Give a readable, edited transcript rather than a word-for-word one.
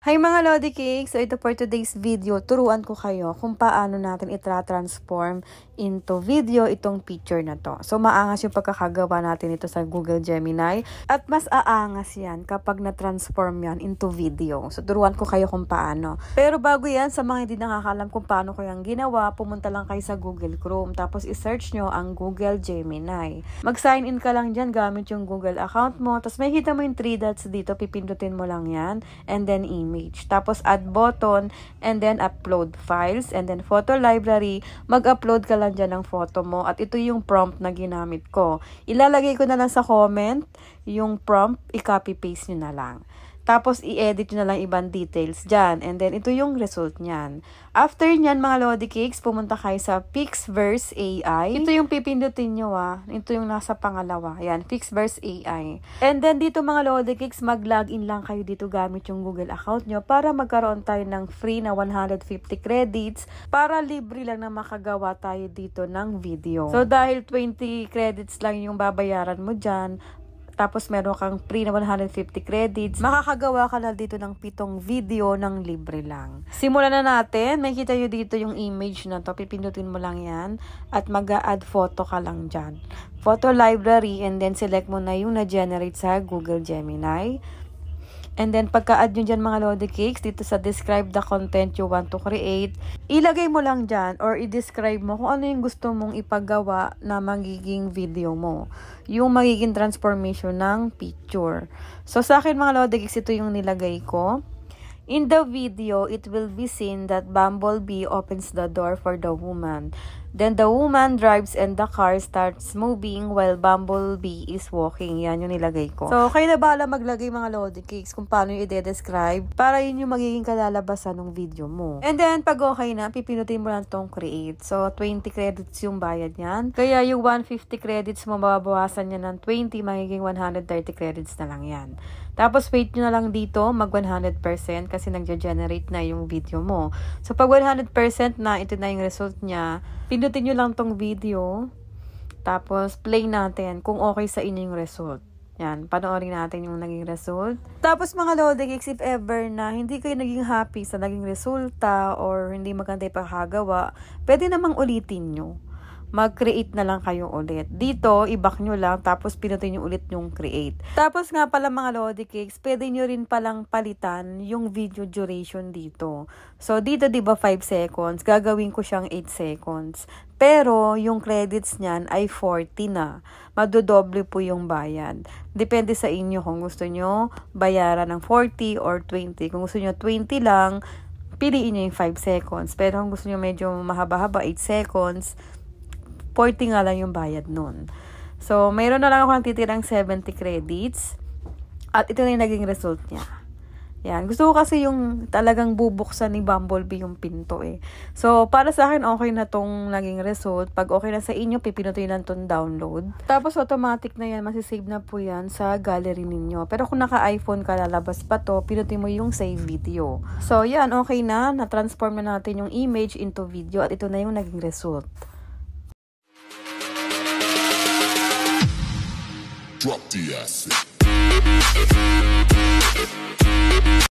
Hi mga Lodi Cakes! So ito for today's video, turuan ko kayo kung paano natin itra-transform into video itong picture na to. So maangas yung pagkakagawa natin ito sa Google Gemini at mas aangas yan kapag na-transform yan into video. So turuan ko kayo kung paano. Pero bago yan, sa mga hindi nakakalam kung paano ko yung ginawa, pumunta lang kayo sa Google Chrome tapos i-search nyo ang Google Gemini. Mag-sign in ka lang dyan gamit yung Google account mo. Tapos may kita mo yung 3 dots dito, pipindutin mo lang yan and then image. Tapos add button and then upload files and then photo library. Mag-upload ka lang dyan ng photo mo at ito yung prompt na ginamit ko. Ilalagay ko na lang sa comment yung prompt, i-copy paste nyo na lang. Tapos, i-edit nyo na lang ibang details dyan. And then, ito yung result nyan. After nyan, mga Lodi Cakes, pumunta kayo sa Pixverse AI. Ito yung pipindutin nyo, Ito yung nasa pangalawa. Ayan, Pixverse AI. And then, dito mga Lodi Cakes, mag-login lang kayo dito gamit yung Google account nyo para magkaroon tayo ng free na 150 credits para libre lang na makagawa tayo dito ng video. So, dahil 20 credits lang yung babayaran mo dyan, tapos meron kang free na 150 credits, makakagawa ka na dito ng 7 video ng libre lang. Simulan na natin. May kita nyo dito yung image na to. Pipindutin mo lang yan. At mag-add photo ka lang dyan. Photo library and then select mo na yung na-generate sa Google Gemini. And then, pagka-add nyo dyan mga Lodi Cakes, dito sa describe the content you want to create, ilagay mo lang dyan or i-describe mo kung ano yung gusto mong ipagawa na magiging video mo. Yung magiging transformation ng picture. So, sa akin mga Lodi Cakes, ito yung nilagay ko. In the video, it will be seen that Bumblebee opens the door for the woman. Then the woman drives and the car starts moving while Bumblebee is walking. Yan yung nilagay ko. So, kayo na bahala maglagay mga Lodi Cakes kung paano yung i-describe para yun yung magiging kalalabasan ng video mo. And then, pag okay na, pipinutin mo lang tong create. So, 20 credits yung bayad niyan. Kaya yung 150 credits mo, mababawasan niya ng 20, magiging 130 credits na lang yan. Tapos, wait nyo na lang dito, mag 100% kasi nagja-generate na yung video mo. So, pag 100% na, ito na yung result niya, pindutin nyo lang tong video. Tapos, play natin kung okay sa inyo yung result. Yan, panoorin natin yung naging result. Tapos, mga Lodi Cakes, if ever na hindi kayo naging happy sa naging resulta or hindi maganda yung pagkagawa, pwede namang ulitin nyo. Mag-create na lang kayo ulit. Dito, i-back nyo lang, tapos pinutin nyo ulit yung create. Tapos nga pala mga Lodi Cakes, pwede nyo rin palang palitan yung video duration dito. So, dito diba 5 seconds, gagawin ko siyang 8 seconds. Pero, yung credits niyan ay 40 na. Madodoble po yung bayad. Depende sa inyo kung gusto nyo bayaran ng 40 or 20. Kung gusto nyo 20 lang, piliin nyo yung 5 seconds. Pero kung gusto nyo medyo mahaba-haba, 8 seconds, 40 nga lang yung bayad nun. So, mayroon na lang ako natitirang 70 credits. At ito na yung naging result niya. Yan. Gusto ko kasi yung talagang bubuksan ni Bumblebee yung pinto eh. So, para sa akin, okay na tong naging result. Pag okay na sa inyo, pipinutin lang tong download. Tapos, automatic na yan. Masisave na po yan sa gallery ninyo. Pero kung naka-iPhone ka, lalabas pa to, pinutin mo yung save video. So, yan. Okay na. Na-transform na natin yung image into video. At ito na yung naging result. Drop the acid.